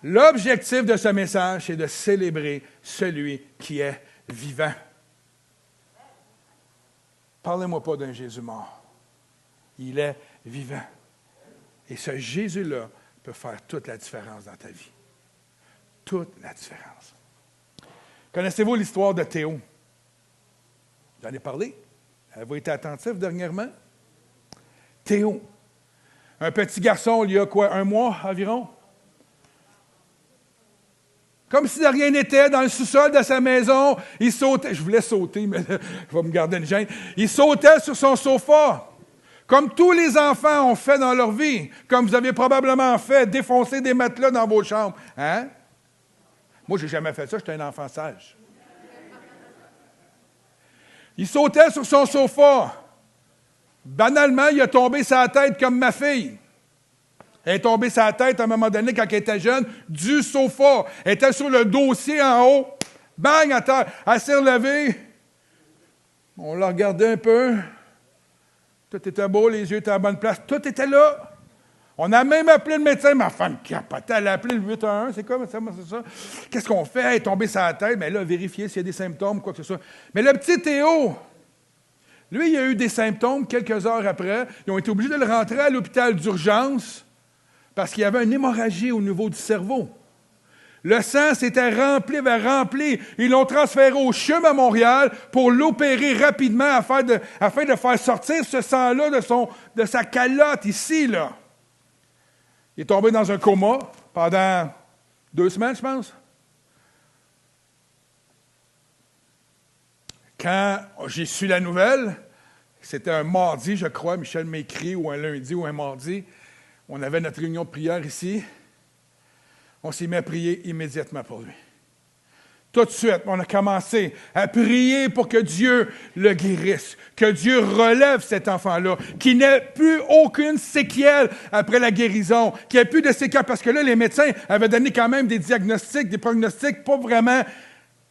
L'objectif de ce message, c'est de célébrer celui qui est vivant. Parlez-moi pas d'un Jésus mort. Il est vivant. Et ce Jésus-là peut faire toute la différence dans ta vie. Toute la différence. Connaissez-vous l'histoire de Théo? J'en ai parlé. Avez-vous été attentif dernièrement? Théo, un petit garçon, il y a quoi, 1 mois environ? Comme si de rien n'était, dans le sous-sol de sa maison, il sautait. Je voulais sauter, mais là, je vais me garder une gêne. Il sautait sur son sofa. Comme tous les enfants ont fait dans leur vie. Comme vous avez probablement fait, défoncer des matelas dans vos chambres. Hein? Moi, je n'ai jamais fait ça, j'étais un enfant sage. Il sautait sur son sofa. Banalement, il a tombé sa tête comme ma fille. Elle est tombée sa tête à un moment donné, quand elle était jeune, du sofa. Elle était sur le dossier en haut. Bang, à terre. Elle s'est relevée. On l'a regardé un peu. Tout était beau, les yeux étaient à la bonne place. Tout était là. On a même appelé le médecin. Ma femme capotait. Elle a appelé le 811. C'est quoi, c'est ça? Qu'est-ce qu'on fait? Elle est tombée sa tête. Mais là, vérifier s'il y a des symptômes, quoi que ce soit. Mais le petit Théo, lui, il a eu des symptômes quelques heures après. Ils ont été obligés de le rentrer à l'hôpital d'urgence parce qu'il y avait une hémorragie au niveau du cerveau. Le sang s'était rempli. Ils l'ont transféré au CHUM à Montréal pour l'opérer rapidement afin de faire sortir ce sang-là de sa calotte ici, là. Il est tombé dans un coma pendant 2 semaines, je pense. Quand j'ai su la nouvelle, c'était un mardi, je crois, Michel m'a écrit, ou un lundi ou un mardi, on avait notre réunion de prière ici. On s'est mis à prier immédiatement pour lui. Tout de suite, on a commencé à prier pour que Dieu le guérisse, que Dieu relève cet enfant-là, qu'il n'ait plus aucune séquelle après la guérison, qu'il n'y ait plus de séquelles, parce que là, les médecins avaient donné quand même des diagnostics, des prognostics pas vraiment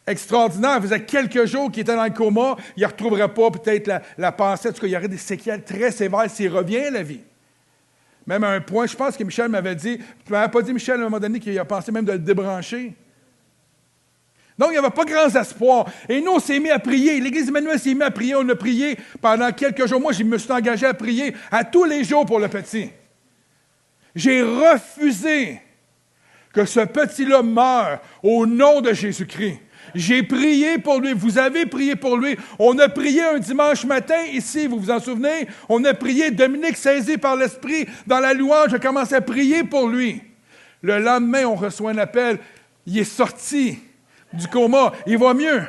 extraordinaires. Ça faisait quelques jours qu'il était dans le coma, il ne retrouverait pas peut-être la pensée, en tout cas, il y aurait des séquelles très sévères s'il revient à la vie. Même à un point, je pense que Michel m'avait dit, tu ne m'avais pas dit, Michel, à un moment donné, qu'il a pensé même de le débrancher. Donc, il n'y avait pas grands espoirs. Et nous, on s'est mis à prier. L'Église Emmanuel s'est mis à prier. On a prié pendant quelques jours. Moi, je me suis engagé à prier à tous les jours pour le petit. J'ai refusé que ce petit-là meure au nom de Jésus-Christ. J'ai prié pour lui. Vous avez prié pour lui. On a prié un dimanche matin ici, vous vous en souvenez? On a prié, Dominique saisi par l'Esprit dans la louange, a commencé à prier pour lui. Le lendemain, on reçoit un appel. Il est sorti du coma. Il va mieux.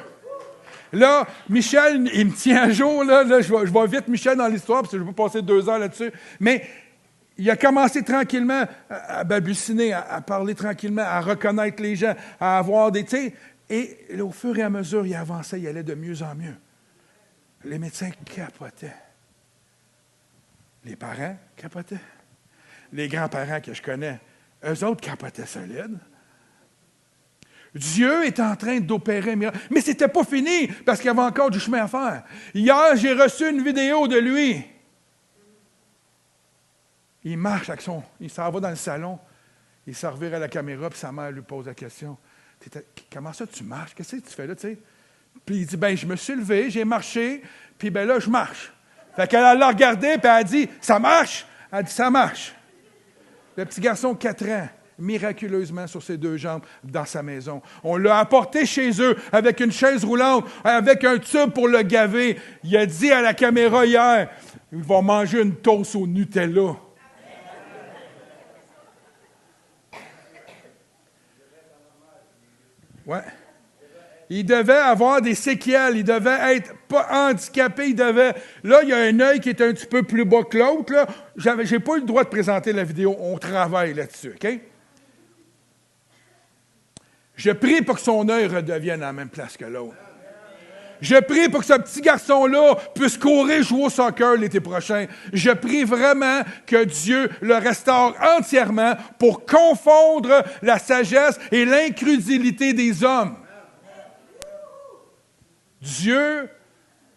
Là, Michel, il me tient à jour. Là, je vais vite, Michel, dans l'histoire, parce que je vais passer 2 heures là-dessus. Mais il a commencé tranquillement à balbutiner, à parler tranquillement, à reconnaître les gens, à avoir des... Et là, au fur et à mesure, il avançait, il allait de mieux en mieux. Les médecins capotaient. Les parents capotaient. Les grands-parents que je connais, eux autres capotaient solide. Dieu est en train d'opérer un miracle. Mais ce n'était pas fini, parce qu'il y avait encore du chemin à faire. Hier, j'ai reçu une vidéo de lui. Il marche avec il s'en va dans le salon, il s'en revire à la caméra, puis sa mère lui pose la question. Comment ça tu marches? Qu'est-ce que tu fais là, tu sais? Puis il dit, je me suis levé, j'ai marché, puis là, je marche. Fait qu'elle l'a regardé, puis elle a dit, ça marche? Elle a dit, ça marche. Le petit garçon, 4 ans, miraculeusement sur ses 2 jambes dans sa maison. On l'a apporté chez eux avec une chaise roulante, avec un tube pour le gaver. Il a dit à la caméra hier, il va manger une toast au Nutella. Ouais. Il devait avoir des séquelles, il devait être pas handicapé, Là, il y a un œil qui est un petit peu plus bas que l'autre, là. J'ai pas eu le droit de présenter la vidéo, on travaille là-dessus, OK? Je prie pour que son œil redevienne à la même place que l'autre. Je prie pour que ce petit garçon-là puisse courir jouer au soccer l'été prochain. Je prie vraiment que Dieu le restaure entièrement pour confondre la sagesse et l'incrédulité des hommes. Dieu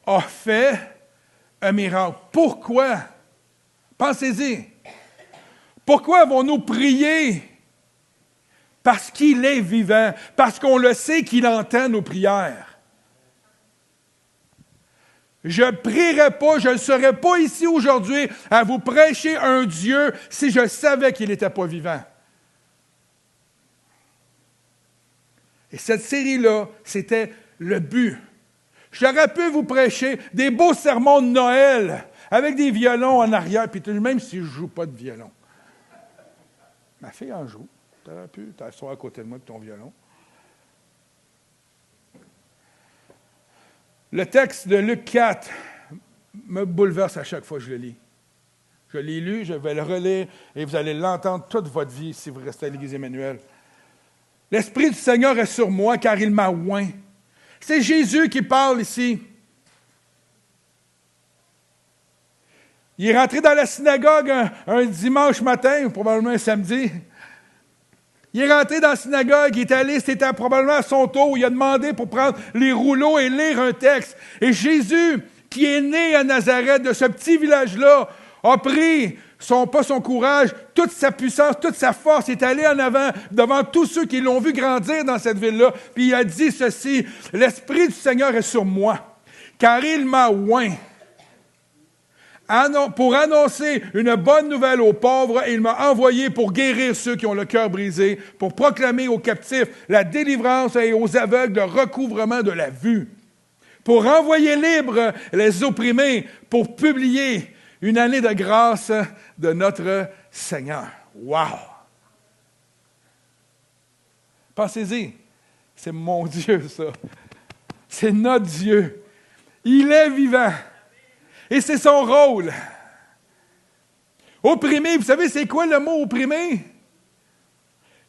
a fait un miracle. Pourquoi? Pensez-y. Pourquoi avons-nous prié Parce qu'il est vivant, parce qu'on le sait qu'il entend nos prières. Je ne prierais pas, je ne serais pas ici aujourd'hui à vous prêcher un Dieu si je savais qu'il n'était pas vivant. Et cette série-là, c'était le but. J'aurais pu vous prêcher des beaux sermons de Noël avec des violons en arrière, puis même si je ne joue pas de violon. Ma fille en joue. Tu aurais pu t'asseoir à côté de moi avec ton violon. Le texte de Luc 4 me bouleverse à chaque fois que je le lis. Je l'ai lu, je vais le relire, et vous allez l'entendre toute votre vie si vous restez à l'Église Emmanuel. L'Esprit du Seigneur est sur moi, car il m'a oint. C'est Jésus qui parle ici. Il est rentré dans la synagogue un dimanche matin, ou probablement un samedi. Il est rentré dans la synagogue, il est allé, c'était probablement à son tour, il a demandé pour prendre les rouleaux et lire un texte. Et Jésus, qui est né à Nazareth, de ce petit village-là, a pris pas son courage, toute sa puissance, toute sa force, est allé en avant devant tous ceux qui l'ont vu grandir dans cette ville-là. Puis il a dit ceci, « L'Esprit du Seigneur est sur moi, car il m'a oint. Pour annoncer une bonne nouvelle aux pauvres, il m'a envoyé pour guérir ceux qui ont le cœur brisé, pour proclamer aux captifs la délivrance et aux aveugles le recouvrement de la vue, pour renvoyer libres les opprimés, pour publier une année de grâce de notre Seigneur. » Wow! Pensez-y, c'est mon Dieu, ça. C'est notre Dieu. Il est vivant. Et c'est son rôle. Opprimé, vous savez, c'est quoi le mot opprimé?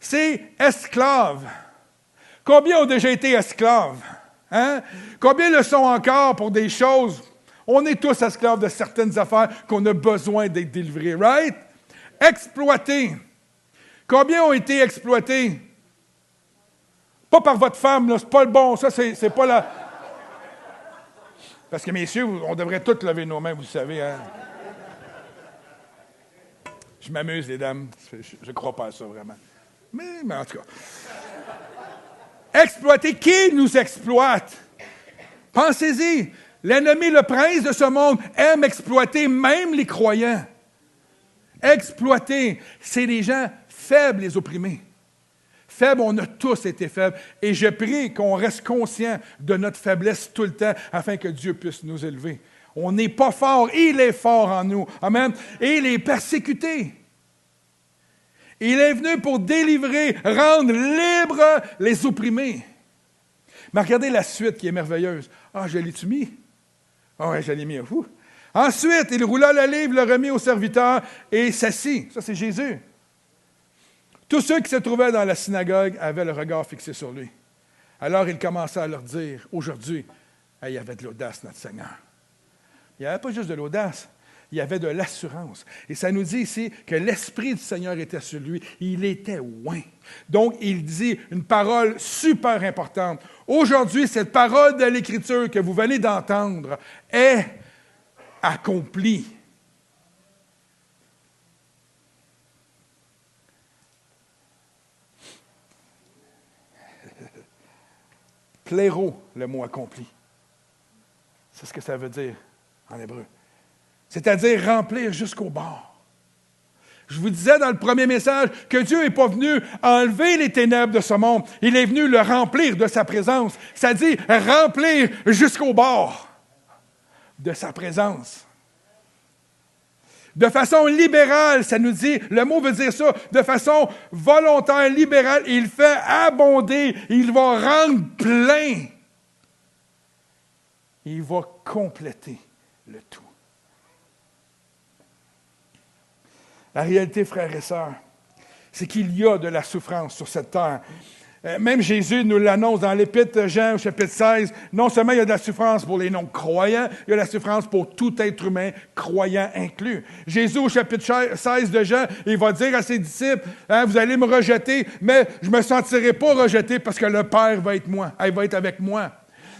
C'est esclave. Combien ont déjà été esclaves? Hein? Combien le sont encore pour des choses? On est tous esclaves de certaines affaires qu'on a besoin d'être délivrés, right? Exploités. Combien ont été exploités? Pas par votre femme, là, c'est pas le bon, ça, c'est pas la... Parce que, messieurs, on devrait tous lever nos mains, vous savez. Hein? Je m'amuse, les dames. Je ne crois pas à ça, vraiment. Mais en tout cas. Exploiter. Qui nous exploite? Pensez-y. L'ennemi, le prince de ce monde, aime exploiter même les croyants. Exploiter. C'est les gens faibles, les opprimés. Faibles, on a tous été faibles. Et je prie qu'on reste conscient de notre faiblesse tout le temps afin que Dieu puisse nous élever. On n'est pas fort, il est fort en nous. Amen. Et il est persécuté. Il est venu pour délivrer, rendre libres les opprimés. Mais regardez la suite qui est merveilleuse. Ah, je l'ai-tu mis? Ah oui, je l'ai mis. Ensuite, il roula le livre, le remit au serviteur et s'assit. Ça, c'est Jésus. Tous ceux qui se trouvaient dans la synagogue avaient le regard fixé sur lui. Alors il commença à leur dire, aujourd'hui, il y avait de l'audace, notre Seigneur. Il n'y avait pas juste de l'audace, il y avait de l'assurance. Et ça nous dit ici que l'Esprit du Seigneur était sur lui. Il était oint. Donc, il dit une parole super importante. Aujourd'hui, cette parole de l'Écriture que vous venez d'entendre est accomplie. Pléro, le mot accompli. C'est ce que ça veut dire en hébreu. C'est-à-dire remplir jusqu'au bord. Je vous disais dans le premier message que Dieu n'est pas venu enlever les ténèbres de ce monde. Il est venu le remplir de sa présence. C'est-à-dire remplir jusqu'au bord de sa présence. De façon libérale, ça nous dit, le mot veut dire ça, de façon volontaire, libérale, il fait abonder, il va rendre plein. Il va compléter le tout. La réalité, frères et sœurs, c'est qu'il y a de la souffrance sur cette terre. Même Jésus nous l'annonce dans l'Épître de Jean, au chapitre 16. Non seulement il y a de la souffrance pour les non-croyants, il y a de la souffrance pour tout être humain, croyant inclus. Jésus, au chapitre 16 de Jean, il va dire à ses disciples, hein, vous allez me rejeter, mais je ne me sentirai pas rejeté parce que le Père va être moi, il va être avec moi.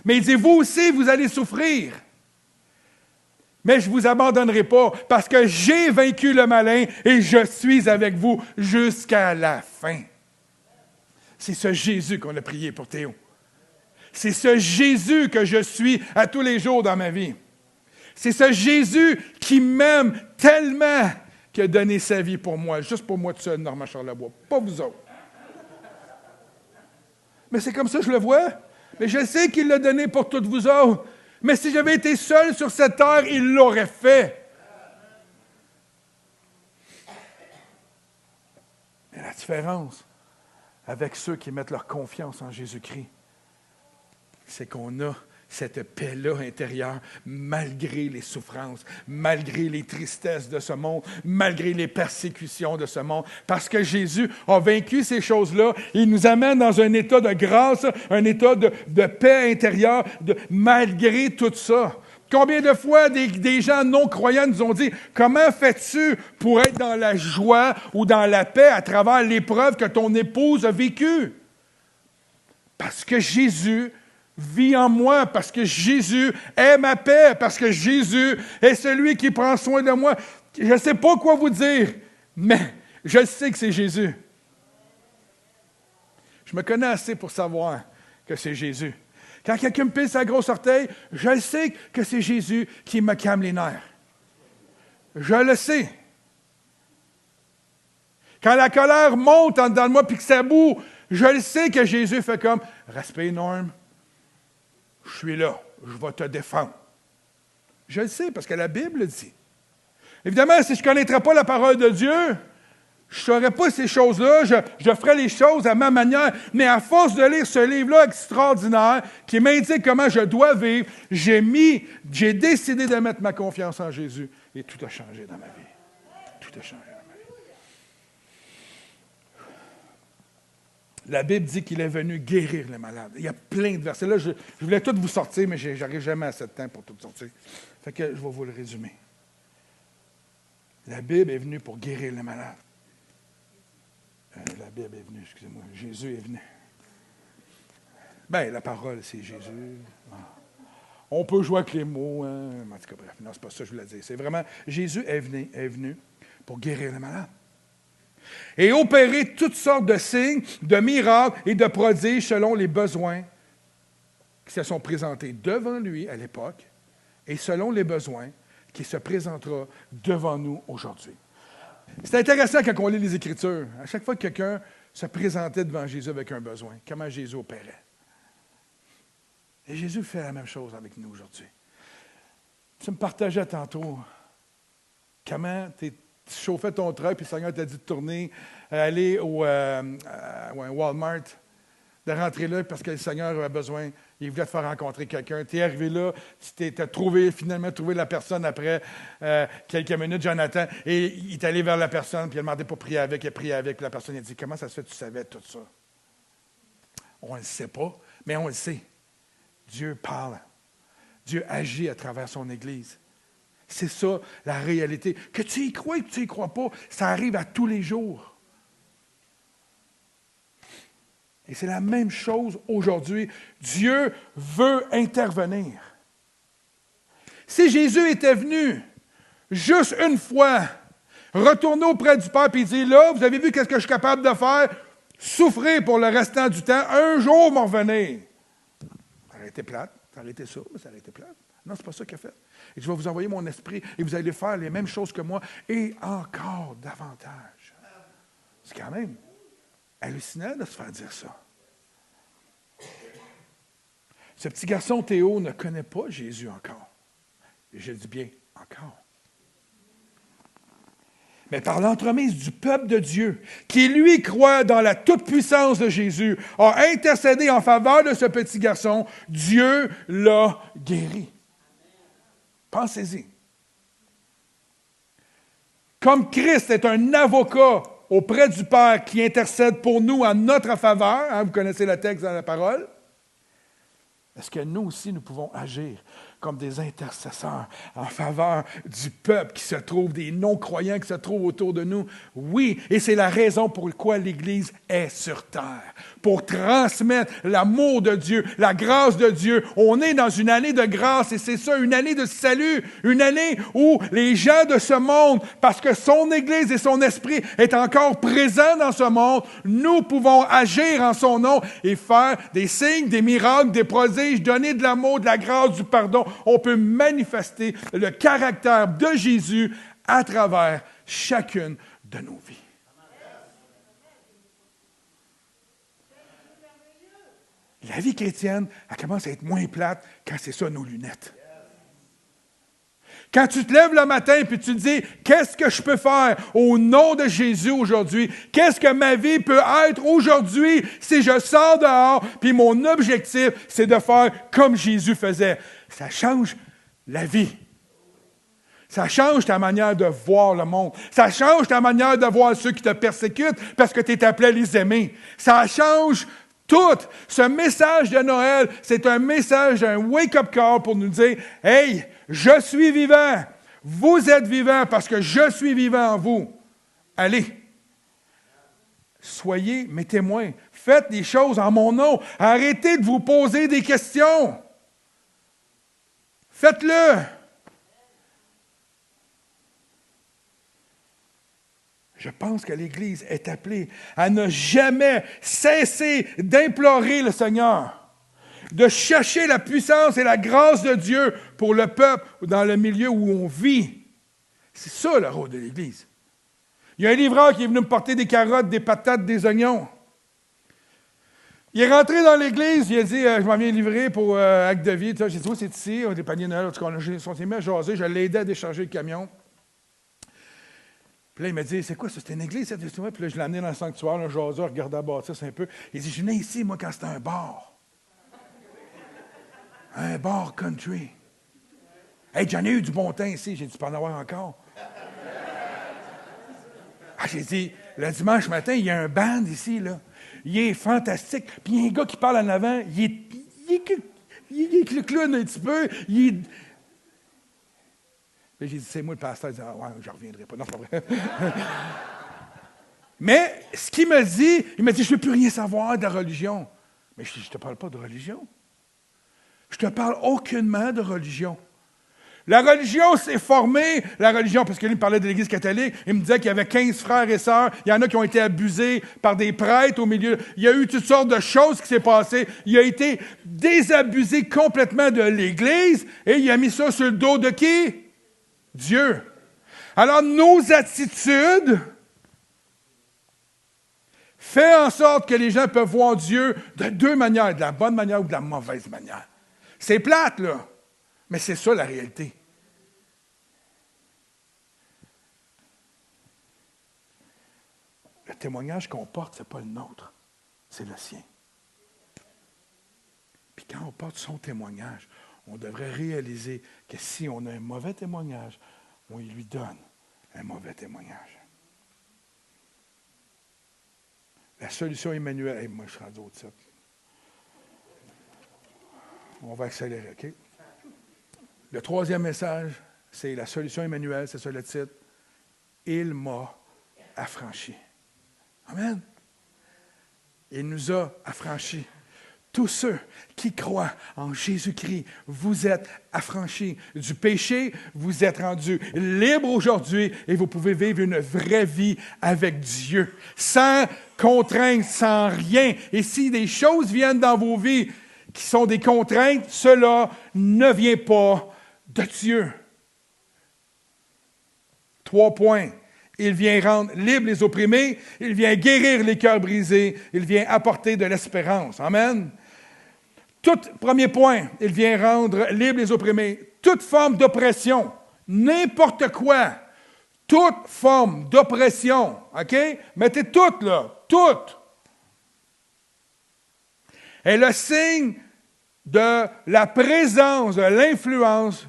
Mais il dit, vous aussi, vous allez souffrir. Mais je ne vous abandonnerai pas parce que j'ai vaincu le malin et je suis avec vous jusqu'à la fin. C'est ce Jésus qu'on a prié pour Théo. C'est ce Jésus que je suis à tous les jours dans ma vie. C'est ce Jésus qui m'aime tellement qu'il a donné sa vie pour moi, juste pour moi tout seul, Normand Charlebois, pas vous autres. Mais c'est comme ça que je le vois. Mais je sais qu'il l'a donné pour toutes vous autres. Mais si j'avais été seul sur cette terre, il l'aurait fait. Mais la différence avec ceux qui mettent leur confiance en Jésus-Christ, c'est qu'on a cette paix-là intérieure, malgré les souffrances, malgré les tristesses de ce monde, malgré les persécutions de ce monde. Parce que Jésus a vaincu ces choses-là. Il nous amène dans un état de grâce, un état de paix intérieure, malgré tout ça. Combien de fois des gens non-croyants nous ont dit « Comment fais-tu pour être dans la joie ou dans la paix à travers l'épreuve que ton épouse a vécue? » Parce que Jésus vit en moi, parce que Jésus est ma paix, parce que Jésus est celui qui prend soin de moi. Je ne sais pas quoi vous dire, mais je sais que c'est Jésus. Je me connais assez pour savoir que c'est Jésus. Quand quelqu'un me pile sa grosse orteil, je sais que c'est Jésus qui me calme les nerfs. Je le sais. Quand la colère monte en dedans de moi puis que ça boue, je le sais que Jésus fait comme « Respect, Norm. Je suis là, je vais te défendre. » Je le sais, parce que la Bible le dit. Évidemment, si je ne connaîtrais pas la parole de Dieu, je ne saurais pas ces choses-là, je ferais les choses à ma manière. Mais à force de lire ce livre-là extraordinaire, qui m'indique comment je dois vivre, j'ai décidé de mettre ma confiance en Jésus. Et tout a changé dans ma vie. Tout a changé dans ma vie. La Bible dit qu'il est venu guérir les malades. Il y a plein de versets. Là, je voulais tout vous sortir, mais je n'arrive jamais à ce temps pour tout sortir. Fait que je vais vous le résumer. La Bible est venue pour guérir les malades. La Bible est venue, excusez-moi. Jésus est venu. Bien, la parole, c'est Jésus. On peut jouer avec les mots. Hein? En tout cas, bref, non, c'est pas ça que je voulais dire. C'est vraiment, Jésus est venu pour guérir les malades. Et opérer toutes sortes de signes, de miracles et de prodiges selon les besoins qui se sont présentés devant lui à l'époque et selon les besoins qui se présentera devant nous aujourd'hui. C'est intéressant quand on lit les Écritures. À chaque fois que quelqu'un se présentait devant Jésus avec un besoin, comment Jésus opérait. Et Jésus fait la même chose avec nous aujourd'hui. Tu me partageais tantôt comment tu chauffais ton truck, puis le Seigneur t'a dit de tourner, aller au Walmart, de rentrer là parce que le Seigneur avait besoin, il voulait te faire rencontrer quelqu'un. Tu es arrivé là, tu t'as finalement trouvé la personne après quelques minutes, Jonathan, et il est allé vers la personne, puis il a demandé pour prier avec, il a prié avec, puis la personne a dit « Comment ça se fait que tu savais tout ça? » On ne le sait pas, mais on le sait. Dieu parle. Dieu agit à travers son Église. C'est ça, la réalité. Que tu y crois ou que tu n'y crois pas, ça arrive à tous les jours. Et c'est la même chose aujourd'hui. Dieu veut intervenir. Si Jésus était venu juste une fois, retourner auprès du Père et dire, là, vous avez vu qu'est-ce que je suis capable de faire? Souffrir pour le restant du temps, un jour m'en revenir. Ça aurait été plate, ça aurait été ça, mais ça aurait été plate. Non, c'est pas ça qu'il a fait. Et je vais vous envoyer mon esprit et vous allez faire les mêmes choses que moi et encore davantage. C'est quand même hallucinant de se faire dire ça. Ce petit garçon Théo ne connaît pas Jésus encore. Et je dis bien encore. Mais par l'entremise du peuple de Dieu, qui lui croit dans la toute-puissance de Jésus, a intercédé en faveur de ce petit garçon, Dieu l'a guéri. Pensez-y. Comme Christ est un avocat auprès du Père qui intercède pour nous en notre faveur, hein, vous connaissez le texte dans la parole, est-ce que nous aussi, nous pouvons agir comme des intercesseurs en faveur du peuple qui se trouve, des non-croyants qui se trouvent autour de nous? Oui, et c'est la raison pour laquelle l'Église est sur terre, pour transmettre l'amour de Dieu, la grâce de Dieu. On est dans une année de grâce et c'est ça, une année de salut, une année où les gens de ce monde, parce que son Église et son esprit est encore présent dans ce monde, nous pouvons agir en son nom et faire des signes, des miracles, des prodiges, donner de l'amour, de la grâce, du pardon. On peut manifester le caractère de Jésus à travers chacune de nos vies. La vie chrétienne, elle commence à être moins plate quand c'est ça nos lunettes. Quand tu te lèves le matin et tu te dis, qu'est-ce que je peux faire au nom de Jésus aujourd'hui? Qu'est-ce que ma vie peut être aujourd'hui si je sors dehors? Puis mon objectif, c'est de faire comme Jésus faisait. Ça change la vie. Ça change ta manière de voir le monde. Ça change ta manière de voir ceux qui te persécutent parce que tu es appelé à les aimer. Ça change tout. Ce message de Noël, c'est un message, un wake-up call pour nous dire, « Hey, je suis vivant. Vous êtes vivant parce que je suis vivant en vous. Allez, soyez mes témoins. Faites des choses en mon nom. Arrêtez de vous poser des questions. Faites-le. » Je pense que l'Église est appelée à ne jamais cesser d'implorer le Seigneur, de chercher la puissance et la grâce de Dieu pour le peuple dans le milieu où on vit. C'est ça le rôle de l'Église. Il y a un livreur qui est venu me porter des carottes, des patates, des oignons. Il est rentré dans l'Église, il a dit, je m'en viens livrer pour Acte de Vie. J'ai dit, oui, c'est ici, des paniers de Noël. En tout cas, on s'est mis à jaser, je l'ai aidé à décharger le camion. Puis là, il m'a dit, c'est quoi ça? C'était une église, cette histoire? Puis là, je l'ai amené dans le sanctuaire, le jaseur, regardait la bâtisse un peu. Il dit, je venais ici, moi, quand c'était un bar. Un bar country. Hey, j'en ai eu du bon temps ici. J'ai dit, tu peux en avoir encore? Ah, j'ai dit, le dimanche matin, il y a un band ici, là. Il est fantastique. Puis il y a un gars qui parle en avant. Il est clown un petit peu. Puis j'ai dit, c'est moi le pasteur. Il dit, ah ouais, je ne reviendrai pas. Non, c'est pas vrai. Mais ce qu'il m'a dit, je ne veux plus rien savoir de la religion. Mais je ne te parle pas de religion. Je ne te parle aucunement de religion. La religion s'est formée, la religion, parce que lui me parlait de l'Église catholique, il me disait qu'il y avait 15 frères et sœurs, il y en a qui ont été abusés par des prêtres au milieu. Il y a eu toutes sortes de choses qui s'est passées. Il a été désabusé complètement de l'Église et il a mis ça sur le dos de qui? Dieu. Alors, nos attitudes font en sorte que les gens peuvent voir Dieu de deux manières, de la bonne manière ou de la mauvaise manière. C'est plate, là, mais c'est ça la réalité. Le témoignage qu'on porte, ce n'est pas le nôtre, c'est le sien. Puis quand on porte son témoignage, on devrait réaliser que si on a un mauvais témoignage, on lui donne un mauvais témoignage. La solution Emmanuel, hey, moi je suis rendu au titre. On va accélérer, OK? Le troisième message, c'est la solution Emmanuel, c'est ça le titre. Il m'a affranchi. Amen. Il nous a affranchis. Tous ceux qui croient en Jésus-Christ, vous êtes affranchis du péché, vous êtes rendus libres aujourd'hui et vous pouvez vivre une vraie vie avec Dieu, sans contrainte, sans rien. Et si des choses viennent dans vos vies qui sont des contraintes, cela ne vient pas de Dieu. 3 points. Il vient rendre libres les opprimés, il vient guérir les cœurs brisés, il vient apporter de l'espérance. Amen. Premier point, il vient rendre libres les opprimés. Toute forme d'oppression, n'importe quoi, toute forme d'oppression, OK? Mettez toutes là, toutes. Est le signe de la présence, de l'influence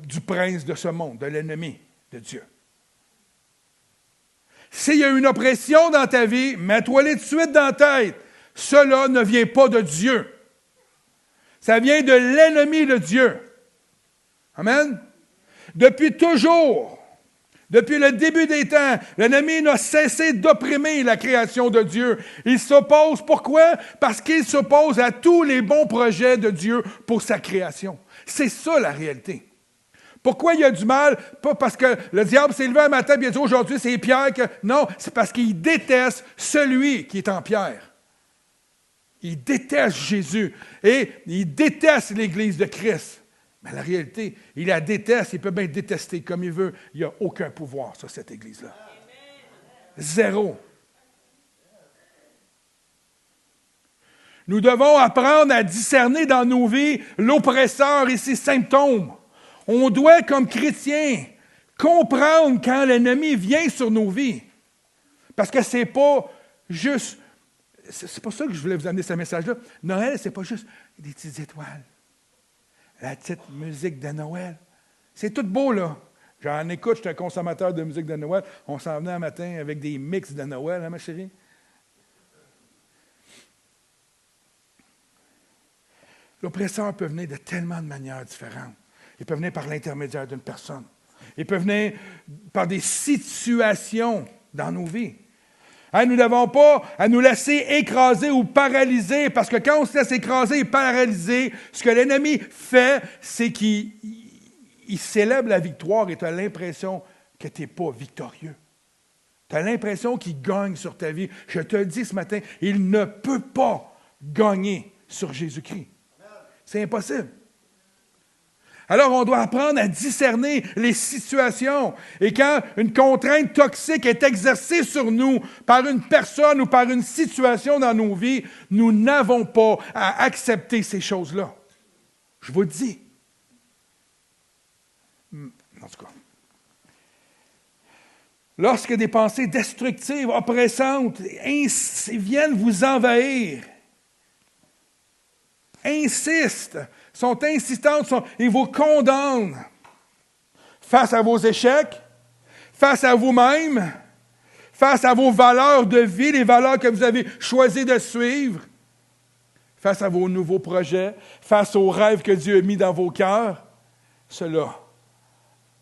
du prince de ce monde, de l'ennemi de Dieu. S'il y a une oppression dans ta vie, mets-toi-les tout de suite dans la tête. Cela ne vient pas de Dieu. Ça vient de l'ennemi de Dieu. Amen? Depuis toujours, depuis le début des temps, l'ennemi n'a cessé d'opprimer la création de Dieu. Il s'oppose, pourquoi? Parce qu'il s'oppose à tous les bons projets de Dieu pour sa création. C'est ça la réalité. Pourquoi il y a du mal? Pas parce que le diable s'est levé un matin et il a dit aujourd'hui c'est Pierre que... Non, c'est parce qu'il déteste celui qui est en Pierre. Il déteste Jésus et il déteste l'Église de Christ. Mais la réalité, il la déteste, il peut bien détester comme il veut. Il n'y a aucun pouvoir sur cette Église-là. Zéro. Nous devons apprendre à discerner dans nos vies l'oppresseur et ses symptômes. On doit, comme chrétiens, comprendre quand l'ennemi vient sur nos vies. Parce que c'est pas juste... C'est pour ça que je voulais vous amener ce message-là. Noël, c'est pas juste des petites étoiles. La petite musique de Noël. C'est tout beau, là. J'en écoute, je suis un consommateur de musique de Noël. On s'en venait un matin avec des mix de Noël, hein, ma chérie? L'oppresseur peut venir de tellement de manières différentes. Il peut venir par l'intermédiaire d'une personne. Il peut venir par des situations dans nos vies. Hein, nous n'avons pas à nous laisser écraser ou paralyser, parce que quand on se laisse écraser et paralyser, ce que l'ennemi fait, c'est qu'il célèbre la victoire et tu as l'impression que tu n'es pas victorieux. Tu as l'impression qu'il gagne sur ta vie. Je te le dis ce matin, il ne peut pas gagner sur Jésus-Christ. C'est impossible. Alors, on doit apprendre à discerner les situations. Et quand une contrainte toxique est exercée sur nous par une personne ou par une situation dans nos vies, nous n'avons pas à accepter ces choses-là. Je vous le dis. En tout cas. Lorsque des pensées destructives, oppressantes, viennent vous envahir, insistent, sont insistantes et vous condamnent face à vos échecs, face à vous-même, face à vos valeurs de vie, les valeurs que vous avez choisi de suivre, face à vos nouveaux projets, face aux rêves que Dieu a mis dans vos cœurs, cela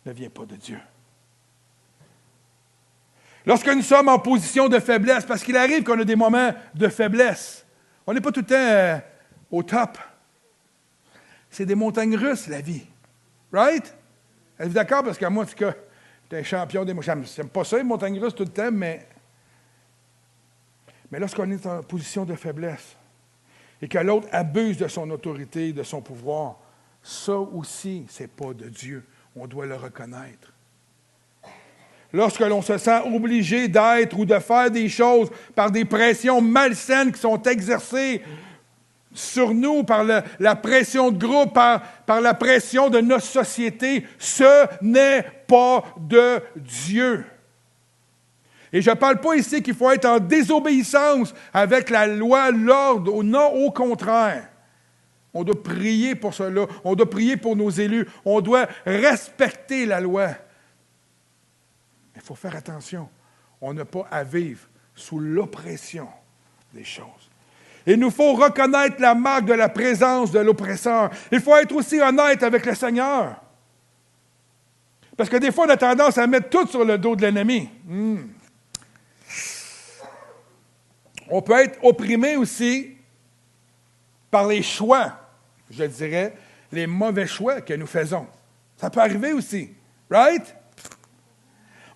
ne vient pas de Dieu. Lorsque nous sommes en position de faiblesse, parce qu'il arrive qu'on a des moments de faiblesse, on n'est pas tout le temps au top. C'est des montagnes russes, la vie. Right? Êtes-vous d'accord? Parce que moi, en tout cas, j'étais un champion des montagnes russes. J'aime pas ça, les montagnes russes, tout le temps, mais lorsqu'on est en position de faiblesse et que l'autre abuse de son autorité, de son pouvoir, ça aussi, c'est pas de Dieu. On doit le reconnaître. Lorsque l'on se sent obligé d'être ou de faire des choses par des pressions malsaines qui sont exercées sur nous, par la pression de groupe, par la pression de notre société, ce n'est pas de Dieu. Et je ne parle pas ici qu'il faut être en désobéissance avec la loi, l'ordre, non, au contraire. On doit prier pour cela, on doit prier pour nos élus, on doit respecter la loi. Il faut faire attention, on n'a pas à vivre sous l'oppression des choses. Il nous faut reconnaître la marque de la présence de l'oppresseur. Il faut être aussi honnête avec le Seigneur. Parce que des fois, on a tendance à mettre tout sur le dos de l'ennemi. On peut être opprimé aussi par les choix, je dirais, les mauvais choix que nous faisons. Ça peut arriver aussi. Right?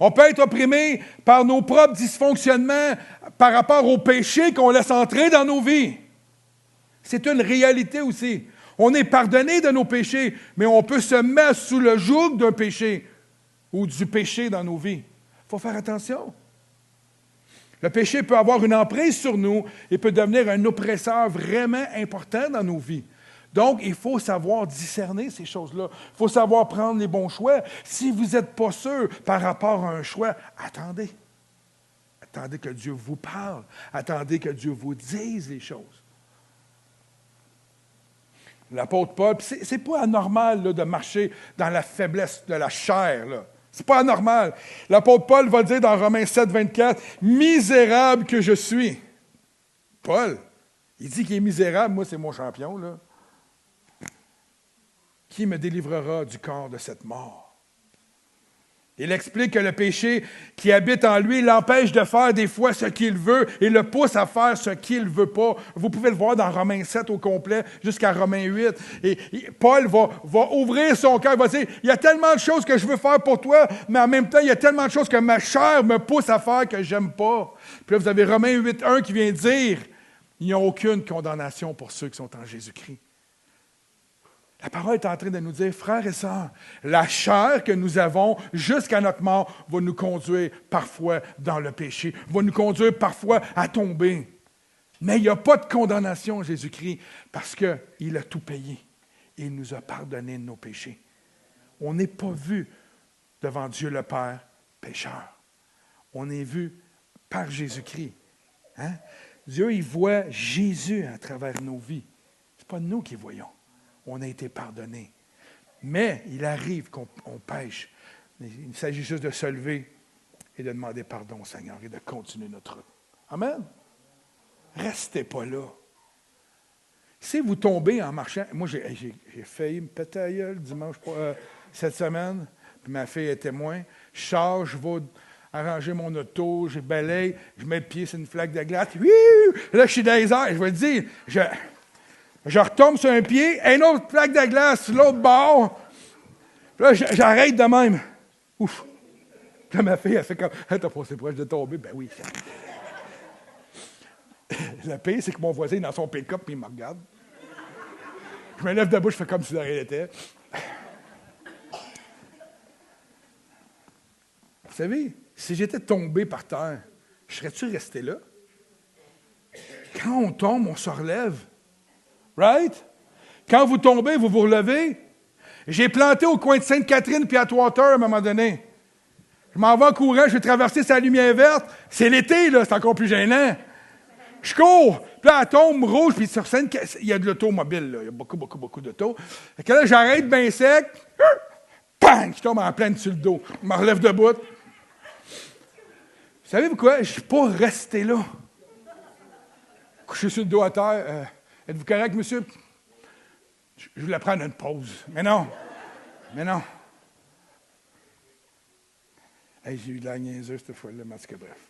On peut être opprimé par nos propres dysfonctionnements par rapport au péché qu'on laisse entrer dans nos vies. C'est une réalité aussi. On est pardonné de nos péchés, mais on peut se mettre sous le joug d'un péché ou du péché dans nos vies. Il faut faire attention. Le péché peut avoir une emprise sur nous et peut devenir un oppresseur vraiment important dans nos vies. Donc, il faut savoir discerner ces choses-là. Il faut savoir prendre les bons choix. Si vous n'êtes pas sûr par rapport à un choix, attendez. Attendez que Dieu vous parle. Attendez que Dieu vous dise les choses. L'apôtre Paul, c'est pas anormal là, de marcher dans la faiblesse de la chair. Là. C'est pas anormal. L'apôtre Paul va dire dans Romains 7, 24, « Misérable que je suis. » Paul, il dit qu'il est misérable. Moi, c'est mon champion, là. Qui me délivrera du corps de cette mort? Il explique que le péché qui habite en lui l'empêche de faire des fois ce qu'il veut et le pousse à faire ce qu'il ne veut pas. Vous pouvez le voir dans Romains 7 au complet jusqu'à Romains 8. Et Paul va ouvrir son cœur, il va dire, il y a tellement de choses que je veux faire pour toi, mais en même temps, il y a tellement de choses que ma chair me pousse à faire que je n'aime pas. Puis là, vous avez Romains 8.1 qui vient dire, il n'y a aucune condamnation pour ceux qui sont en Jésus-Christ. La parole est en train de nous dire, frères et sœurs, la chair que nous avons jusqu'à notre mort va nous conduire parfois dans le péché, va nous conduire parfois à tomber. Mais il n'y a pas de condamnation en Jésus-Christ parce qu'il a tout payé et il nous a pardonné de nos péchés. On n'est pas vu devant Dieu le Père pécheur. On est vu par Jésus-Christ. Hein? Dieu, il voit Jésus à travers nos vies. Ce n'est pas nous qui voyons. On a été pardonnés. Mais il arrive qu'on pêche. Il s'agit juste de se lever et de demander pardon au Seigneur et de continuer notre route. Amen. Restez pas là. Si vous tombez en marchant, moi j'ai failli me péter la gueule dimanche cette semaine, puis ma fille est témoin. Je sors, je vais arranger mon auto, je balaye, je mets le pied sur une flaque de glace. Là, je suis dans les airs, je vais te dire, je retombe sur un pied, une autre plaque de glace sur l'autre bord. Là, j'arrête de même. Ouf. Là, ma fille, elle fait comme, hey, t'as passé proche de tomber? Ben oui. Le pire, c'est que mon voisin est dans son pick-up et il me regarde. Je me lève debout, je fais comme si de rien n'était. Vous savez, si j'étais tombé par terre, serais-tu resté là? Quand on tombe, on se relève. Right? Quand vous tombez, vous vous relevez. J'ai planté au coin de Sainte-Catherine puis à Atwater à un moment donné. Je m'en vais en courant, je vais traverser sa lumière verte. C'est l'été, là, c'est encore plus gênant. Je cours, puis là, elle tombe rouge, puis sur Sainte-Catherine, il y a de l'automobile, là. Il y a beaucoup d'autos. Fait que là, j'arrête bien sec. Bang! Je tombe en pleine sur le dos. Je me relève debout. Vous savez pourquoi? Je ne suis pas resté là. Couché sur le dos à terre. Êtes-vous correct, monsieur? Je voulais prendre une pause. Mais non. Hey, j'ai eu de la niaiseuse cette fois-là, mais en tout cas, bref.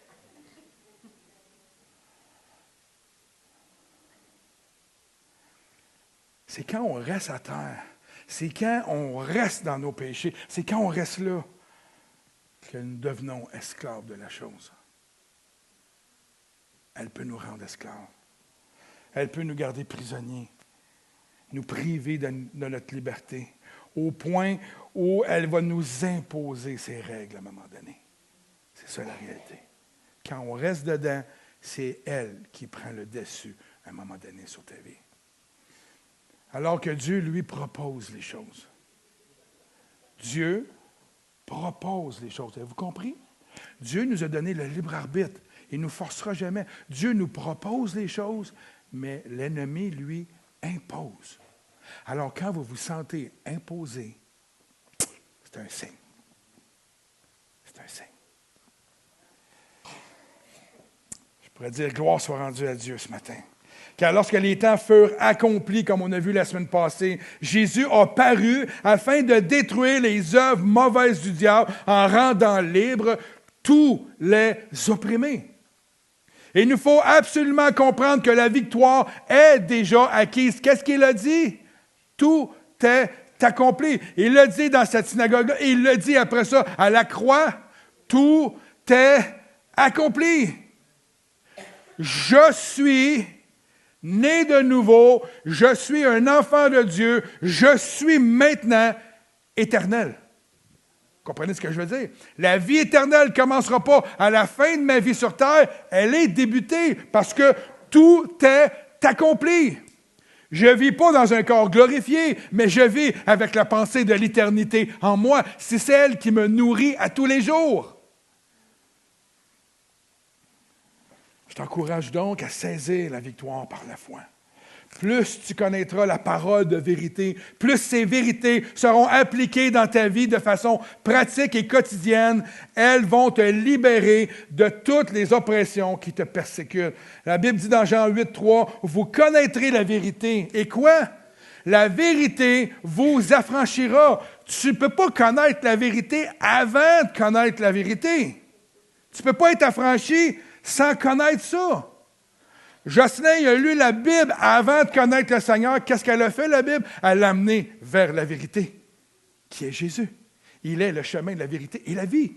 C'est quand on reste à terre, c'est quand on reste dans nos péchés, c'est quand on reste là que nous devenons esclaves de la chose. Elle peut nous rendre esclaves. Elle peut nous garder prisonniers, nous priver de notre liberté, au point où elle va nous imposer ses règles à un moment donné. C'est ça la réalité. Quand on reste dedans, c'est elle qui prend le dessus à un moment donné sur ta vie. Alors que Dieu, lui, propose les choses. Dieu propose les choses. Avez-vous compris? Dieu nous a donné le libre arbitre. Il ne nous forcera jamais. Dieu nous propose les choses, mais l'ennemi, lui, impose. Alors, quand vous vous sentez imposé, c'est un signe. C'est un signe. Je pourrais dire, gloire soit rendue à Dieu ce matin. Car lorsque les temps furent accomplis, comme on a vu la semaine passée, Jésus a paru afin de détruire les œuvres mauvaises du diable en rendant libres tous les opprimés. Et il nous faut absolument comprendre que la victoire est déjà acquise. Qu'est-ce qu'il a dit? Tout est accompli. Il l'a dit dans cette synagogue-là, et il l'a dit après ça à la croix. Tout est accompli. Je suis né de nouveau, je suis un enfant de Dieu, je suis maintenant éternel. Comprenez ce que je veux dire? La vie éternelle ne commencera pas à la fin de ma vie sur terre, elle est débutée parce que tout est accompli. Je ne vis pas dans un corps glorifié, mais je vis avec la pensée de l'éternité en moi. C'est celle qui me nourrit à tous les jours. Je t'encourage donc à saisir la victoire par la foi. Plus tu connaîtras la parole de vérité, plus ces vérités seront appliquées dans ta vie de façon pratique et quotidienne. Elles vont te libérer de toutes les oppressions qui te persécutent. La Bible dit dans Jean 8, 3, vous connaîtrez la vérité. Et quoi? La vérité vous affranchira. Tu ne peux pas connaître la vérité avant de connaître la vérité. Tu ne peux pas être affranchi sans connaître ça. Jocelyn, il a lu la Bible avant de connaître le Seigneur. Qu'est-ce qu'elle a fait, la Bible? Elle l'a amené vers la vérité, qui est Jésus. Il est le chemin de la vérité et la vie.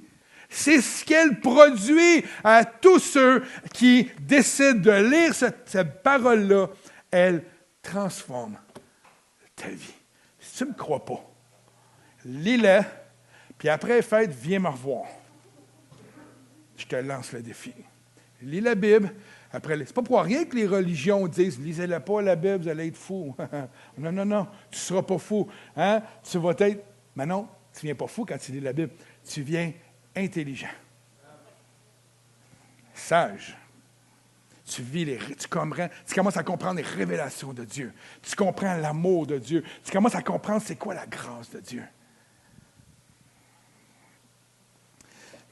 C'est ce qu'elle produit à tous ceux qui décident de lire cette parole-là. Elle transforme ta vie. Si tu ne me crois pas, lis-la, puis après fête, viens me revoir. Je te lance le défi. Lis la Bible. Après, c'est pas pour rien que les religions disent « Lisez-la pas, la Bible, vous allez être fou. » Non, non, non, tu ne seras pas fou. Hein? Tu vas être... Mais non, tu ne viens pas fou quand tu lis la Bible. Tu viens intelligent. Sage. Tu comprends, tu commences à comprendre les révélations de Dieu. Tu comprends l'amour de Dieu. Tu commences à comprendre c'est quoi la grâce de Dieu.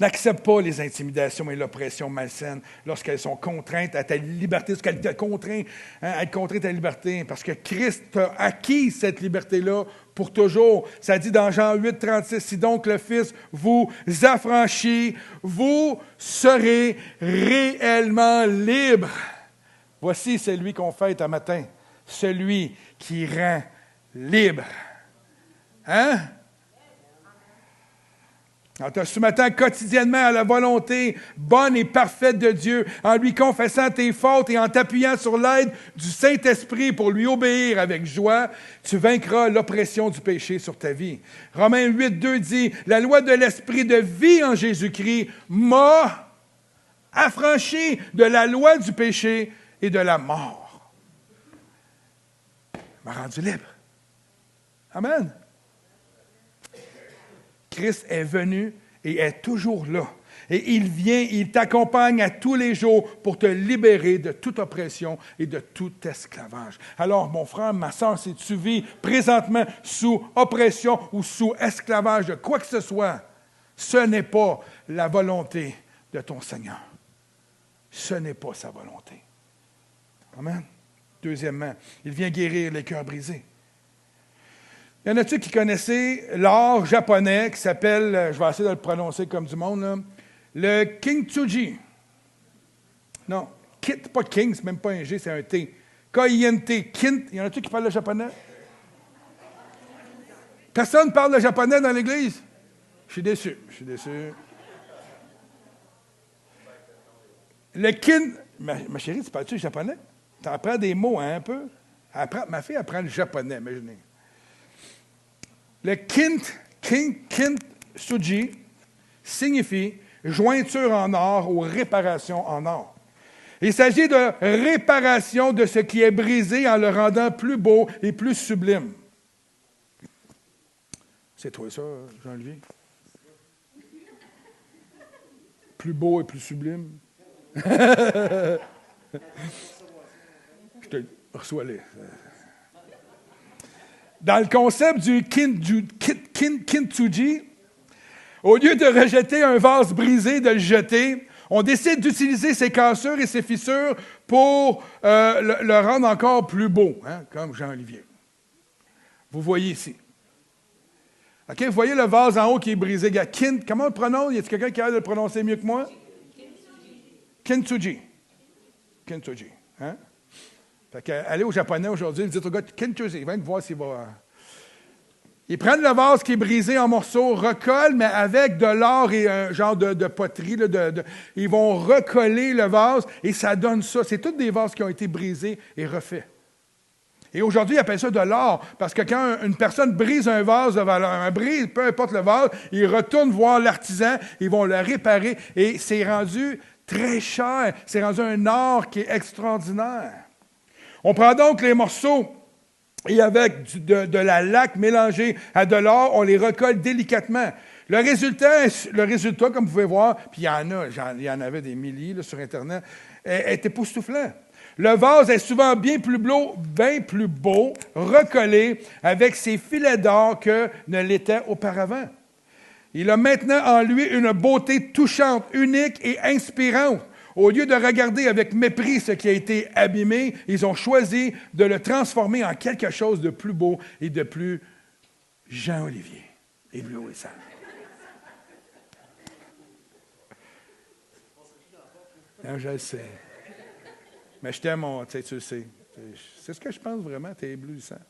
N'accepte pas les intimidations et l'oppression malsaine lorsqu'elles sont contraintes à ta liberté, lorsqu'elles te contraignent à être contraintes à ta liberté, parce que Christ t'a acquis cette liberté-là pour toujours. Ça dit dans Jean 8, 36, « Si donc le Fils vous affranchit, vous serez réellement libres. Voici celui qu'on fête un matin, celui qui rend libre. » Hein? En te soumettant quotidiennement à la volonté bonne et parfaite de Dieu, en lui confessant tes fautes et en t'appuyant sur l'aide du Saint-Esprit pour lui obéir avec joie, tu vaincras l'oppression du péché sur ta vie. Romains 8, 2 dit, « La loi de l'Esprit de vie en Jésus-Christ m'a affranchi de la loi du péché et de la mort. » M'a rendu libre. Amen. Christ est venu et est toujours là. Et il vient, il t'accompagne à tous les jours pour te libérer de toute oppression et de tout esclavage. Alors, mon frère, ma soeur, si tu vis présentement sous oppression ou sous esclavage de quoi que ce soit, ce n'est pas la volonté de ton Seigneur. Ce n'est pas sa volonté. Amen. Deuxièmement, il vient guérir les cœurs brisés. Il y en a-tu qui connaissaient l'art japonais qui s'appelle, je vais essayer de le prononcer comme du monde, là, le Kintsugi. Non, pas King, c'est même pas un G, c'est un T. K-I-N-T, Kint. Il y en a-tu qui parlent le japonais? Personne ne parle le japonais dans l'Église? Je suis déçu. Le Kin... Ma chérie, tu parles-tu le japonais? Tu apprends des mots hein, un peu? Ma fille apprend le japonais, imaginez. Le Kintsugi signifie jointure en or ou réparation en or. Il s'agit de réparation de ce qui est brisé en le rendant plus beau et plus sublime. C'est toi ça, Jean-Olivier? Plus beau et plus sublime? Je te reçois-les. Dans le concept du Kintsugi, au lieu de rejeter un vase brisé, de le jeter, on décide d'utiliser ses cassures et ses fissures pour le rendre encore plus beau, hein, comme Jean-Olivier. Vous voyez ici. OK, vous voyez le vase en haut qui est brisé. Comment on le prononce? Y a-t-il quelqu'un qui a de le prononcer mieux que moi? Kintsugi. Kintsugi. Hein? Fait qu'allez au japonais aujourd'hui, dites au gars Kintsugi, il va voir s'il va. Ils prennent le vase qui est brisé en morceaux, recollent, mais avec de l'or et un genre de poterie. Ils vont recoller le vase et ça donne ça. C'est tous des vases qui ont été brisés et refaits. Et aujourd'hui, ils appellent ça de l'or, parce que quand une personne brise un vase de valeur, peu importe le vase, ils retournent voir l'artisan, ils vont le réparer et c'est rendu très cher. C'est rendu un or qui est extraordinaire. On prend donc les morceaux et avec de la laque mélangée à de l'or, on les recolle délicatement. Le résultat, comme vous pouvez voir, puis il y en avait des milliers là, sur Internet, est époustouflant. Le vase est souvent bien plus beau, recollé, avec ses filets d'or que ne l'était auparavant. Il a maintenant en lui une beauté touchante, unique et inspirante. Au lieu de regarder avec mépris ce qui a été abîmé, ils ont choisi de le transformer en quelque chose de plus beau et de plus Jean-Olivier, éblouissant. Non, je le sais. Mais je t'aime, tu le sais. C'est ce que je pense vraiment, tu es éblouissant.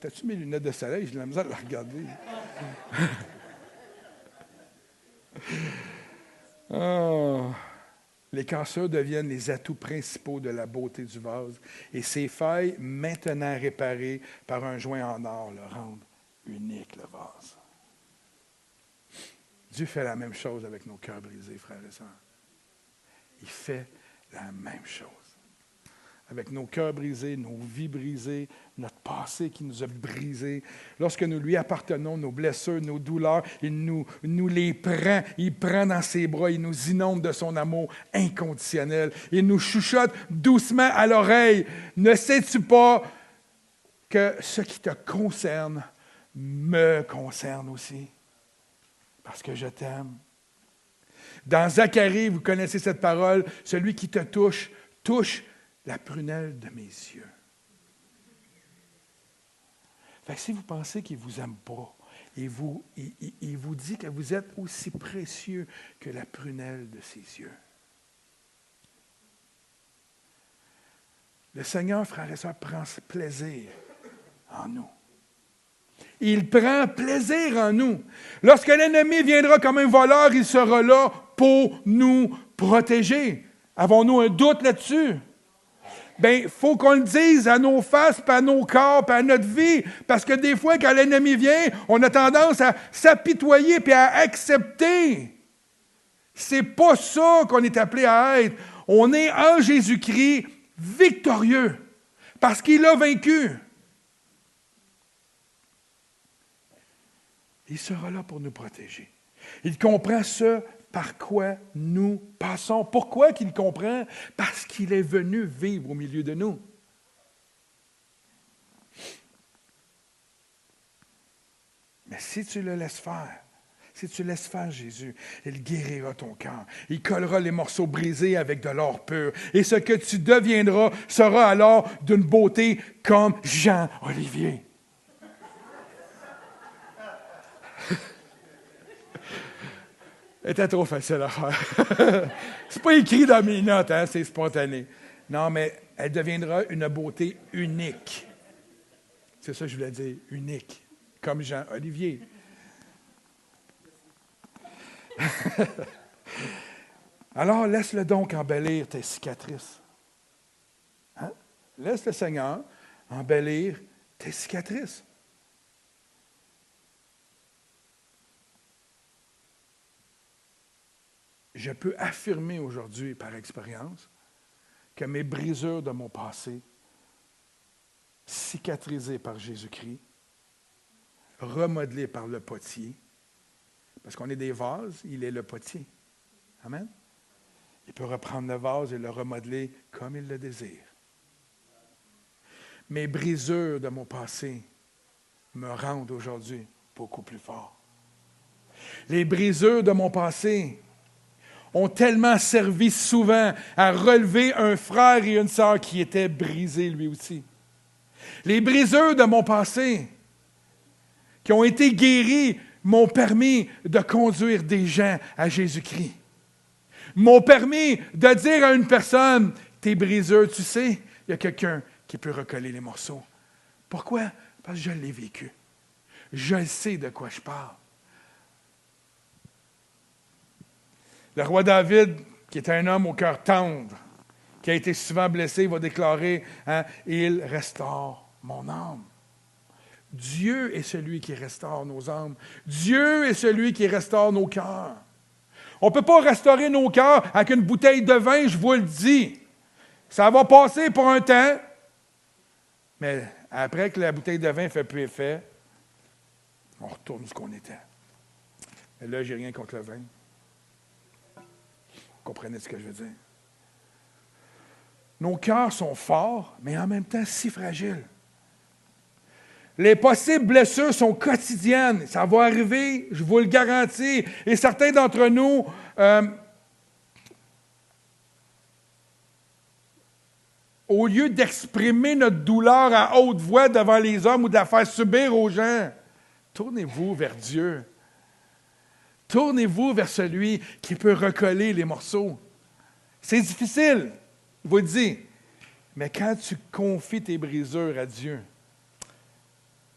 T'as-tu mes lunettes de soleil? J'ai de la misère à la regarder. Oh. Les cassures deviennent les atouts principaux de la beauté du vase. Et ces failles, maintenant réparées par un joint en or, le rendent unique, le vase. Dieu fait la même chose avec nos cœurs brisés, frères et sœurs. Il fait la même chose. Avec nos cœurs brisés, nos vies brisées, notre passé qui nous a brisés. Lorsque nous lui appartenons, nos blessures, nos douleurs, il nous les prend. Il prend dans ses bras, il nous inonde de son amour inconditionnel. Il nous chuchote doucement à l'oreille. Ne sais-tu pas que ce qui te concerne me concerne aussi? Parce que je t'aime. Dans Zacharie, vous connaissez cette parole, celui qui te touche, touche la prunelle de mes yeux. Fait que si vous pensez qu'il ne vous aime pas, il vous dit que vous êtes aussi précieux que la prunelle de ses yeux. Le Seigneur, frères et sœurs, prend plaisir en nous. Il prend plaisir en nous. Lorsque l'ennemi viendra comme un voleur, il sera là pour nous protéger. Avons-nous un doute là-dessus? Bien, il faut qu'on le dise à nos faces, puis à nos corps, puis à notre vie. Parce que des fois, quand l'ennemi vient, on a tendance à s'apitoyer puis à accepter. C'est pas ça qu'on est appelé à être. On est en Jésus-Christ victorieux. Parce qu'il a vaincu. Il sera là pour nous protéger. Il comprend ce par quoi nous passons. Pourquoi qu'il comprend? Parce qu'il est venu vivre au milieu de nous. Mais si tu le laisses faire, si tu laisses faire Jésus, il guérira ton cœur. Il collera les morceaux brisés avec de l'or pur. Et ce que tu deviendras sera alors d'une beauté comme Jean-Olivier. C'était trop facile à faire. C'est pas écrit dans mes notes, hein, c'est spontané. Non, mais elle deviendra une beauté unique. C'est ça que je voulais dire, unique. Comme Jean-Olivier. Alors, laisse-le donc embellir tes cicatrices. Hein? Laisse le Seigneur embellir tes cicatrices. Je peux affirmer aujourd'hui, par expérience, que mes brisures de mon passé, cicatrisées par Jésus-Christ, remodelées par le potier, parce qu'on est des vases, il est le potier. Amen? Il peut reprendre le vase et le remodeler comme il le désire. Mes brisures de mon passé me rendent aujourd'hui beaucoup plus fort. Les brisures de mon passé ont tellement servi souvent à relever un frère et une sœur qui étaient brisés lui aussi. Les brisures de mon passé qui ont été guéris m'ont permis de conduire des gens à Jésus-Christ. M'ont permis de dire à une personne, tes brisures, tu sais, il y a quelqu'un qui peut recoller les morceaux. Pourquoi? Parce que je l'ai vécu. Je sais de quoi je parle. Le roi David, qui est un homme au cœur tendre, qui a été souvent blessé, va déclarer, il restaure mon âme. Dieu est celui qui restaure nos âmes. Dieu est celui qui restaure nos cœurs. On ne peut pas restaurer nos cœurs avec une bouteille de vin, je vous le dis. Ça va passer pour un temps, mais après que la bouteille de vin ne fait plus effet, on retourne ce qu'on était. Et là, je n'ai rien contre le vin. Vous comprenez ce que je veux dire? Nos cœurs sont forts, mais en même temps si fragiles. Les possibles blessures sont quotidiennes. Ça va arriver, je vous le garantis. Et certains d'entre nous, au lieu d'exprimer notre douleur à haute voix devant les hommes ou de la faire subir aux gens, tournez-vous vers Dieu. Tournez-vous vers celui qui peut recoller les morceaux. C'est difficile, je vous le dis. Mais quand tu confies tes brisures à Dieu,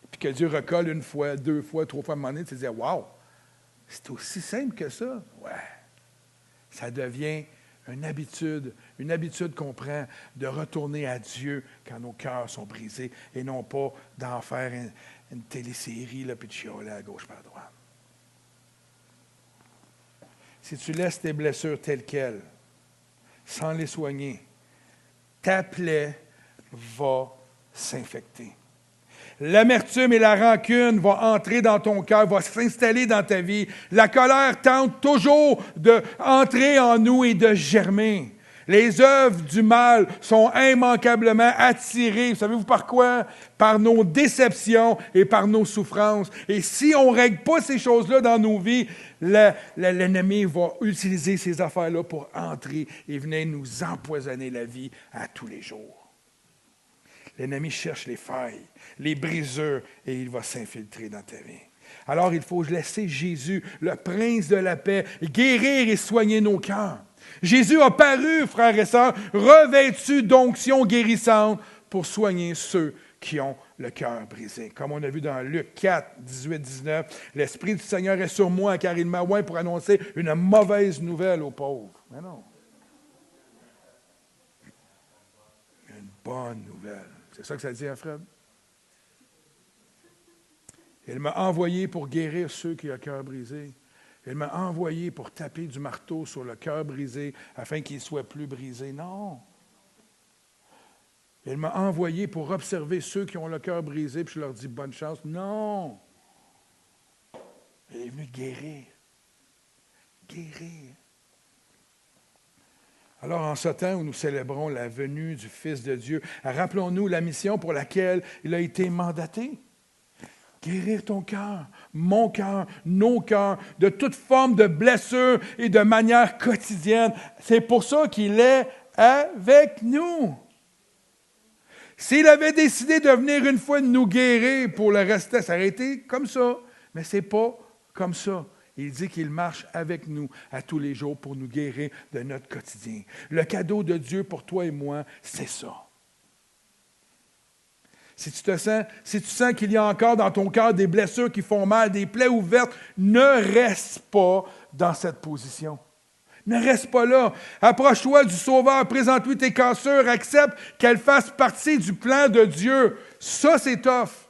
puis que Dieu recolle une fois, deux fois, trois fois à un moment donné, tu te dis « Wow, c'est aussi simple que ça. » Ouais. Ça devient une habitude qu'on prend de retourner à Dieu quand nos cœurs sont brisés et non pas d'en faire une télésérie là, puis de chialer à gauche par à droite. Si tu laisses tes blessures telles quelles, sans les soigner, ta plaie va s'infecter. L'amertume et la rancune vont entrer dans ton cœur, vont s'installer dans ta vie. La colère tente toujours d'entrer en nous et de germer. Les œuvres du mal sont immanquablement attirées, savez-vous par quoi? Par nos déceptions et par nos souffrances. Et si on ne règle pas ces choses-là dans nos vies, l'ennemi va utiliser ces affaires-là pour entrer et venir nous empoisonner la vie à tous les jours. L'ennemi cherche les failles, les brisures, et il va s'infiltrer dans ta vie. Alors, il faut laisser Jésus, le prince de la paix, guérir et soigner nos cœurs. Jésus a paru, frères et sœurs, revêtu d'onction guérissante pour soigner ceux qui ont le cœur brisé. Comme on a vu dans Luc 4, 18, 19, « L'Esprit du Seigneur est sur moi, car il m'a oint pour annoncer une mauvaise nouvelle aux pauvres. » Mais non. Une bonne nouvelle. C'est ça que ça dit, hein, Fred? Il m'a envoyé pour guérir ceux qui ont le cœur brisé. Il m'a envoyé pour taper du marteau sur le cœur brisé afin qu'il ne soit plus brisé. Non. Il m'a envoyé pour observer ceux qui ont le cœur brisé, puis je leur dis bonne chance. Non. Il est venu guérir. Guérir. Alors, en ce temps où nous célébrons la venue du Fils de Dieu, rappelons-nous la mission pour laquelle il a été mandaté. Guérir ton cœur, mon cœur, nos cœurs, de toute forme de blessure et de manière quotidienne. C'est pour ça qu'il est avec nous. S'il avait décidé de venir une fois nous guérir pour le reste, ça aurait été comme ça. Mais ce n'est pas comme ça. Il dit qu'il marche avec nous à tous les jours pour nous guérir de notre quotidien. Le cadeau de Dieu pour toi et moi, c'est ça. Si tu sens qu'il y a encore dans ton cœur des blessures qui font mal, des plaies ouvertes, ne reste pas dans cette position. Ne reste pas là. Approche-toi du Sauveur, présente-lui tes cassures, accepte qu'elles fassent partie du plan de Dieu. Ça, c'est tough.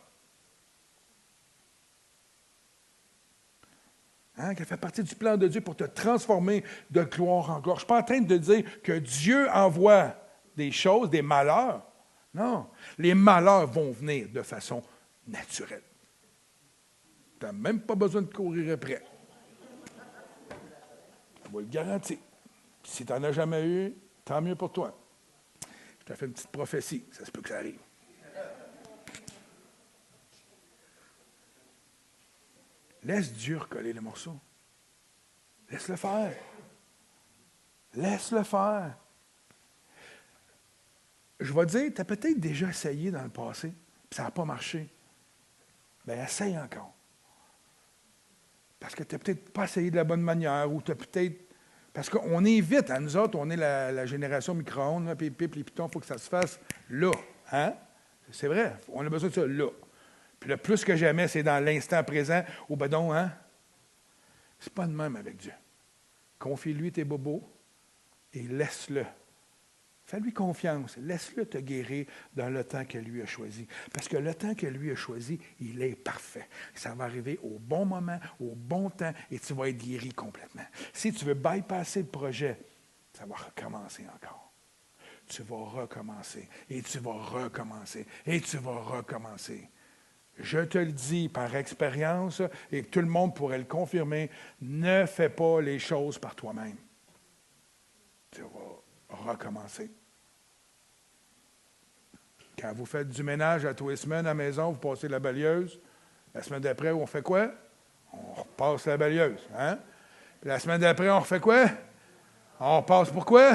Hein, qu'elle fait partie du plan de Dieu pour te transformer de gloire en gloire. Je ne suis pas en train de dire que Dieu envoie des choses, des malheurs. Non, les malheurs vont venir de façon naturelle. Tu n'as même pas besoin de courir après. Je vous le garantis. Si tu n'en as jamais eu, tant mieux pour toi. Je te fais une petite prophétie, ça se peut que ça arrive. Laisse Dieu recoller les morceaux. Laisse-le faire. Laisse-le faire. Je vais te dire, tu as peut-être déjà essayé dans le passé, puis ça n'a pas marché. Bien, essaye encore. Parce que tu n'as peut-être pas essayé de la bonne manière, ou tu as peut-être... Parce qu'on est vite, hein, nous autres, on est la génération micro-ondes, là, puis les pitons, il faut que ça se fasse là. Hein? C'est vrai, on a besoin de ça là. Puis le plus que jamais, c'est dans l'instant présent, ou ben donc, hein? C'est pas de même avec Dieu. Confie-lui tes bobos et laisse-le. Fais-lui confiance. Laisse-le te guérir dans le temps que lui a choisi. Parce que le temps que lui a choisi, il est parfait. Ça va arriver au bon moment, au bon temps, et tu vas être guéri complètement. Si tu veux bypasser le projet, ça va recommencer encore. Tu vas recommencer, et tu vas recommencer, et tu vas recommencer. Je te le dis par expérience, et tout le monde pourrait le confirmer, ne fais pas les choses par toi-même. Tu vas recommencer. Quand vous faites du ménage à tous les semaines à la maison, vous passez la balayeuse. La semaine d'après, on fait quoi? On repasse la balayeuse. Hein? Puis la semaine d'après, on refait quoi? On repasse pourquoi?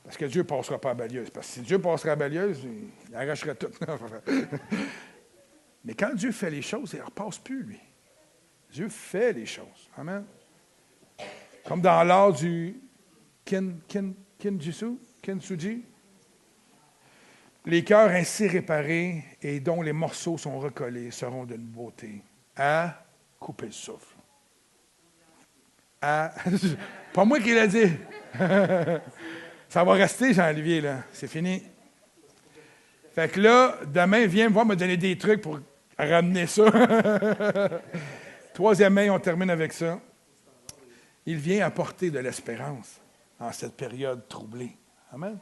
Parce que Dieu ne passera pas la balayeuse. Parce que si Dieu passerait la balayeuse, il arracherait tout. Mais quand Dieu fait les choses, il ne repasse plus, lui. Dieu fait les choses. Amen. Comme dans l'art du kintsugi. Les cœurs ainsi réparés et dont les morceaux sont recollés seront d'une beauté à couper le souffle. Pas moi qui l'ai dit. Ça va rester, Jean-Olivier, là. C'est fini. Fait que là, demain, viens me voir me donner des trucs pour ramener ça. Troisième main, on termine avec ça. Il vient apporter de l'espérance en cette période troublée. Amen.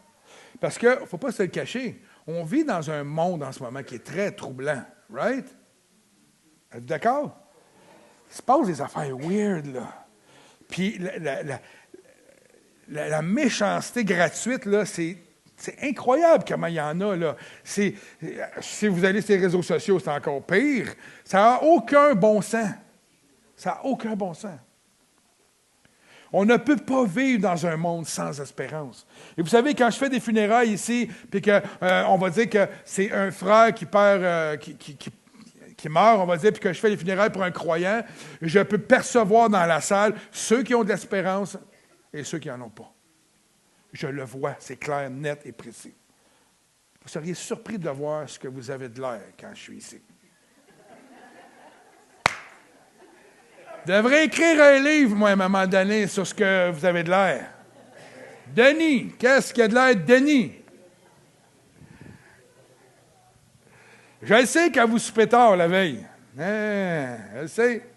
Parce qu'il ne faut pas se le cacher. On vit dans un monde en ce moment qui est très troublant. Right? Êtes-vous d'accord? Il se passe des affaires weird, là. Puis la méchanceté gratuite, là, c'est incroyable comment il y en a, là. Si vous allez sur les réseaux sociaux, c'est encore pire. Ça n'a aucun bon sens. Ça n'a aucun bon sens. On ne peut pas vivre dans un monde sans espérance. Et vous savez, quand je fais des funérailles ici, puis qu'on va dire que c'est un frère qui perd, qui meurt, on va dire, puis que je fais les funérailles pour un croyant, je peux percevoir dans la salle ceux qui ont de l'espérance et ceux qui n'en ont pas. Je le vois, c'est clair, net et précis. Vous seriez surpris de voir ce que vous avez de l'air quand je suis ici. Je devrais écrire un livre, moi, à un moment donné, sur ce que vous avez de l'air. Denis, qu'est-ce qu'il y a de l'air de Denis? Je le sais quand vous soupez tard la veille. Je le sais.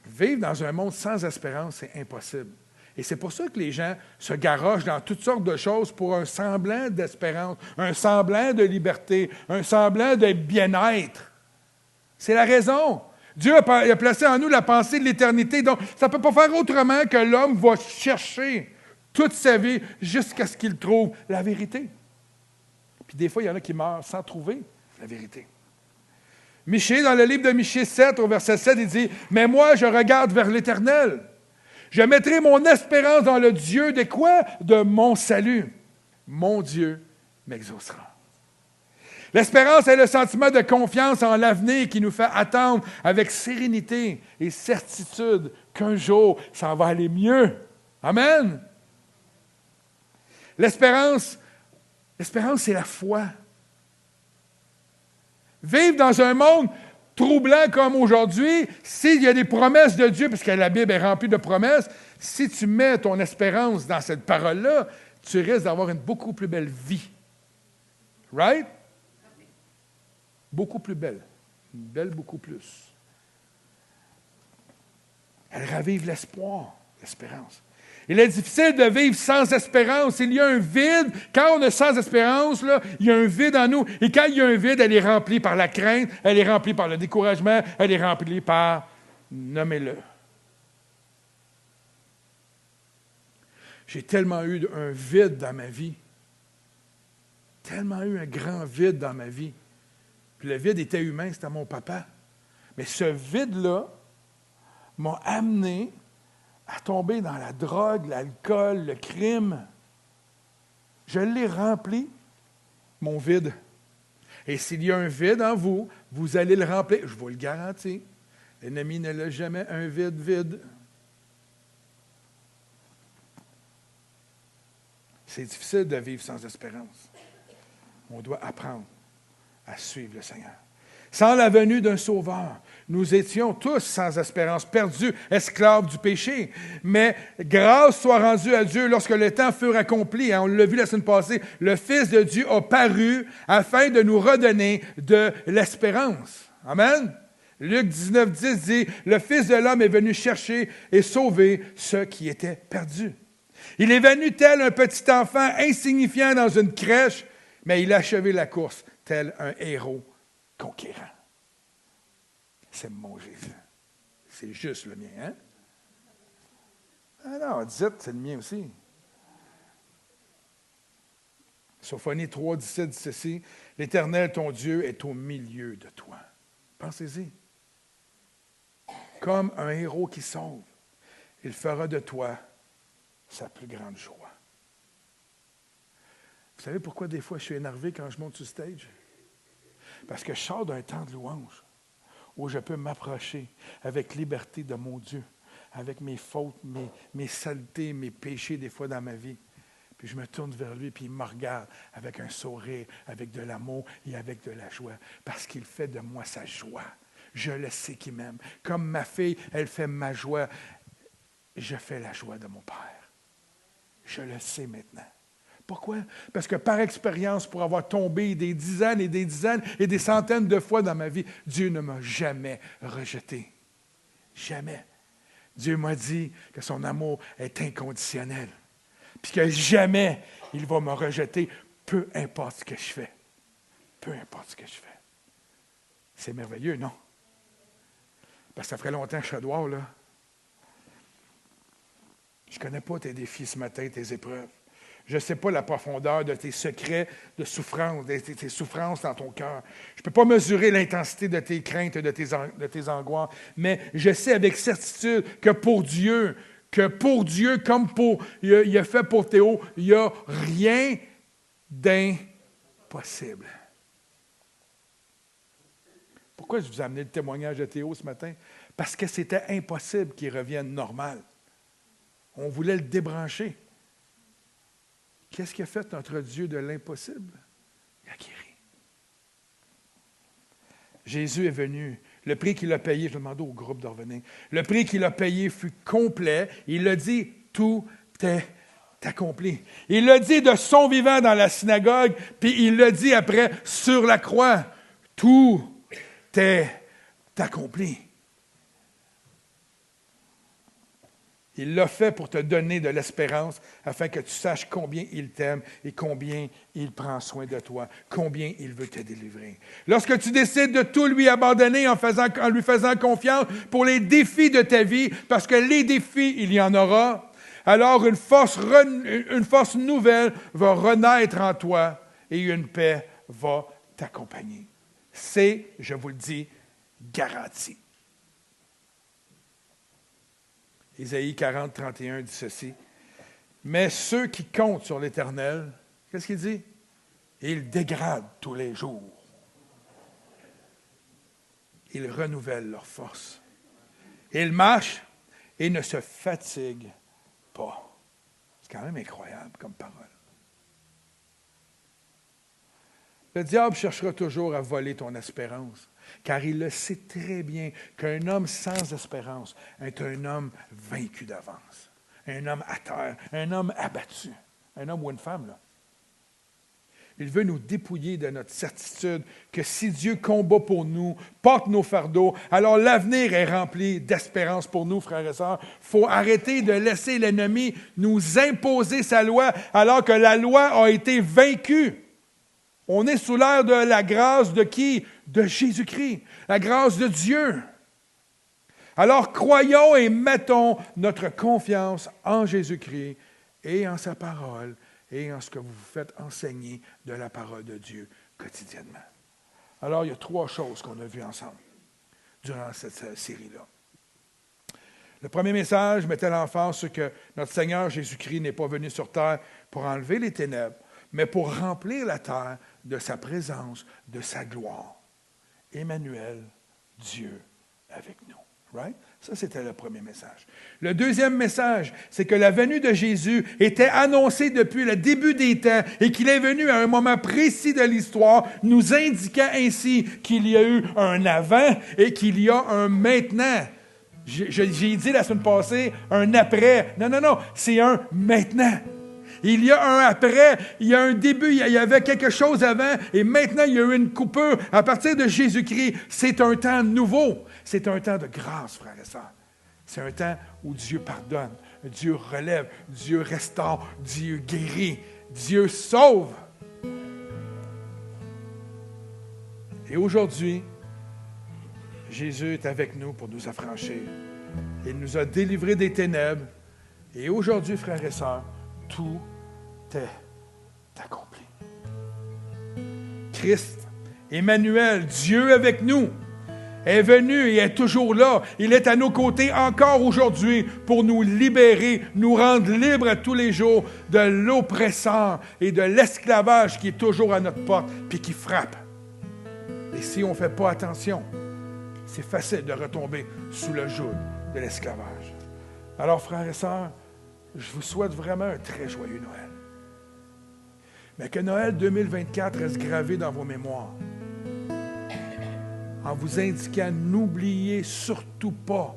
Vivre dans un monde sans espérance, c'est impossible. Et c'est pour ça que les gens se garochent dans toutes sortes de choses pour un semblant d'espérance, un semblant de liberté, un semblant de bien-être. C'est la raison. Dieu a placé en nous la pensée de l'éternité. Donc, ça ne peut pas faire autrement que l'homme va chercher toute sa vie jusqu'à ce qu'il trouve la vérité. Puis des fois, il y en a qui meurent sans trouver la vérité. Michée, dans le livre de Michée 7, au verset 7, il dit « Mais moi, je regarde vers l'Éternel. Je mettrai mon espérance dans le Dieu de quoi? De mon salut. Mon Dieu m'exaucera. » L'espérance est le sentiment de confiance en l'avenir qui nous fait attendre avec sérénité et certitude qu'un jour, ça va aller mieux. Amen. L'espérance, c'est la foi. Vivre dans un monde troublant comme aujourd'hui, s'il y a des promesses de Dieu, parce que la Bible est remplie de promesses, si tu mets ton espérance dans cette parole-là, tu risques d'avoir une beaucoup plus belle vie. Right? Beaucoup plus belle. Une belle beaucoup plus. Elle ravive l'espoir, l'espérance. Il est difficile de vivre sans espérance. Il y a un vide. Quand on est sans espérance, là, il y a un vide en nous. Et quand il y a un vide, elle est remplie par la crainte, elle est remplie par le découragement, elle est remplie par, nommez-le. J'ai tellement eu un vide dans ma vie. Tellement eu un grand vide dans ma vie. Puis le vide était humain, c'était mon papa. Mais ce vide-là m'a amené à tomber dans la drogue, l'alcool, le crime. Je l'ai rempli, mon vide. Et s'il y a un vide en vous, vous allez le remplir. Je vous le garantis. L'ennemi ne l'a jamais un vide vide. C'est difficile de vivre sans espérance. On doit apprendre à suivre le Seigneur. Sans la venue d'un sauveur, nous étions tous sans espérance, perdus, esclaves du péché. Mais grâce soit rendue à Dieu lorsque le temps fut accompli. On l'a vu la semaine passée, le Fils de Dieu a paru afin de nous redonner de l'espérance. Amen. Luc 19, 10 dit, « Le Fils de l'homme est venu chercher et sauver ceux qui étaient perdus. Il est venu tel un petit enfant insignifiant dans une crèche, mais il a achevé la course tel un héros conquérant. » C'est mon Jésus. C'est juste le mien, hein? Ah non, dites, c'est le mien aussi. Sophonie 3, 17 dit ceci, « L'Éternel, ton Dieu, est au milieu de toi. » Pensez-y. Comme un héros qui sauve, il fera de toi sa plus grande joie. Vous savez pourquoi des fois je suis énervé quand je monte sur le stage? Parce que je sors d'un temps de louange où je peux m'approcher avec liberté de mon Dieu, avec mes fautes, mes saletés, mes péchés des fois dans ma vie. Puis je me tourne vers lui, puis il me regarde avec un sourire, avec de l'amour et avec de la joie, parce qu'il fait de moi sa joie. Je le sais qu'il m'aime. Comme ma fille, elle fait ma joie, je fais la joie de mon Père. Je le sais maintenant. Pourquoi? Parce que par expérience, pour avoir tombé des dizaines et des centaines de fois dans ma vie, Dieu ne m'a jamais rejeté. Jamais. Dieu m'a dit que son amour est inconditionnel. Puis que jamais il va me rejeter, peu importe ce que je fais. Peu importe ce que je fais. C'est merveilleux, non? Parce que ça ferait longtemps que je suis dehors, là. Je ne connais pas tes défis ce matin, tes épreuves. Je ne sais pas la profondeur de tes secrets de souffrance, de tes souffrances dans ton cœur. Je ne peux pas mesurer l'intensité de tes craintes, de tes angoisses, mais je sais avec certitude que pour Dieu, comme il a fait pour Théo, il n'y a rien d'impossible. Pourquoi je vous ai amené le témoignage de Théo ce matin? Parce que c'était impossible qu'il revienne normal. On voulait le débrancher. Qu'est-ce qu'a fait notre Dieu de l'impossible? Il a guéri. Jésus est venu. Le prix qu'il a payé, je demande au groupe de revenir, le prix qu'il a payé fut complet. Il a dit, tout est accompli. Il l'a dit de son vivant dans la synagogue, puis il l'a dit après sur la croix, tout est accompli. Il l'a fait pour te donner de l'espérance, afin que tu saches combien il t'aime et combien il prend soin de toi, combien il veut te délivrer. Lorsque tu décides de tout lui abandonner en lui faisant confiance pour les défis de ta vie, parce que les défis, il y en aura, alors une force nouvelle va renaître en toi et une paix va t'accompagner. C'est, je vous le dis, garanti. Ésaïe 40, 31 dit ceci. Mais ceux qui comptent sur l'Éternel, qu'est-ce qu'il dit? Ils dégradent tous les jours. Ils renouvellent leur force. Ils marchent et ne se fatiguent pas. C'est quand même incroyable comme parole. Le diable cherchera toujours à voler ton espérance, car il le sait très bien qu'un homme sans espérance est un homme vaincu d'avance, un homme à terre, un homme abattu, un homme ou une femme, là. Il veut nous dépouiller de notre certitude que si Dieu combat pour nous, porte nos fardeaux, alors l'avenir est rempli d'espérance pour nous, frères et sœurs. Il faut arrêter de laisser l'ennemi nous imposer sa loi alors que la loi a été vaincue. On est sous l'ère de la grâce de qui? De Jésus-Christ, la grâce de Dieu. Alors croyons et mettons notre confiance en Jésus-Christ et en sa parole et en ce que vous vous faites enseigner de la parole de Dieu quotidiennement. Alors, il y a 3 choses qu'on a vues ensemble durant cette série-là. Le premier message mettait l'emphase sur que notre Seigneur Jésus-Christ n'est pas venu sur terre pour enlever les ténèbres, mais pour remplir la terre de sa présence, de sa gloire. Emmanuel, Dieu avec nous. Right? Ça, c'était le premier message. Le deuxième message, c'est que la venue de Jésus était annoncée depuis le début des temps et qu'il est venu à un moment précis de l'histoire, nous indiquant ainsi qu'il y a eu un avant et qu'il y a un maintenant. J'ai dit la semaine passée, un après. Non, c'est un maintenant. Il y a un après, il y a un début, il y avait quelque chose avant, et maintenant il y a eu une coupure. À partir de Jésus-Christ, c'est un temps nouveau. C'est un temps de grâce, frères et sœurs. C'est un temps où Dieu pardonne, Dieu relève, Dieu restaure, Dieu guérit, Dieu sauve. Et aujourd'hui, Jésus est avec nous pour nous affranchir. Il nous a délivrés des ténèbres. Et aujourd'hui, frères et sœurs, tout est accompli. Christ, Emmanuel, Dieu avec nous, est venu et est toujours là. Il est à nos côtés encore aujourd'hui pour nous libérer, nous rendre libres tous les jours de l'oppresseur et de l'esclavage qui est toujours à notre porte puis qui frappe. Et si on ne fait pas attention, c'est facile de retomber sous le joug de l'esclavage. Alors, frères et sœurs, je vous souhaite vraiment un très joyeux Noël. Mais que Noël 2024 reste gravé dans vos mémoires. En vous indiquant, n'oubliez surtout pas,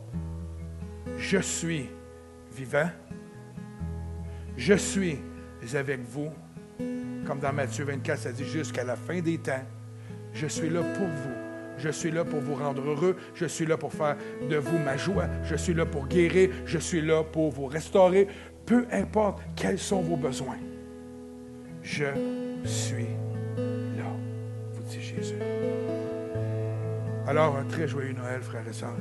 je suis vivant, je suis avec vous, comme dans Matthieu 24, ça dit jusqu'à la fin des temps, je suis là pour vous, je suis là pour vous rendre heureux, je suis là pour faire de vous ma joie, je suis là pour guérir, je suis là pour vous restaurer, peu importe quels sont vos besoins. Je suis là, vous dit Jésus. Alors, un très joyeux Noël, frères et sœurs.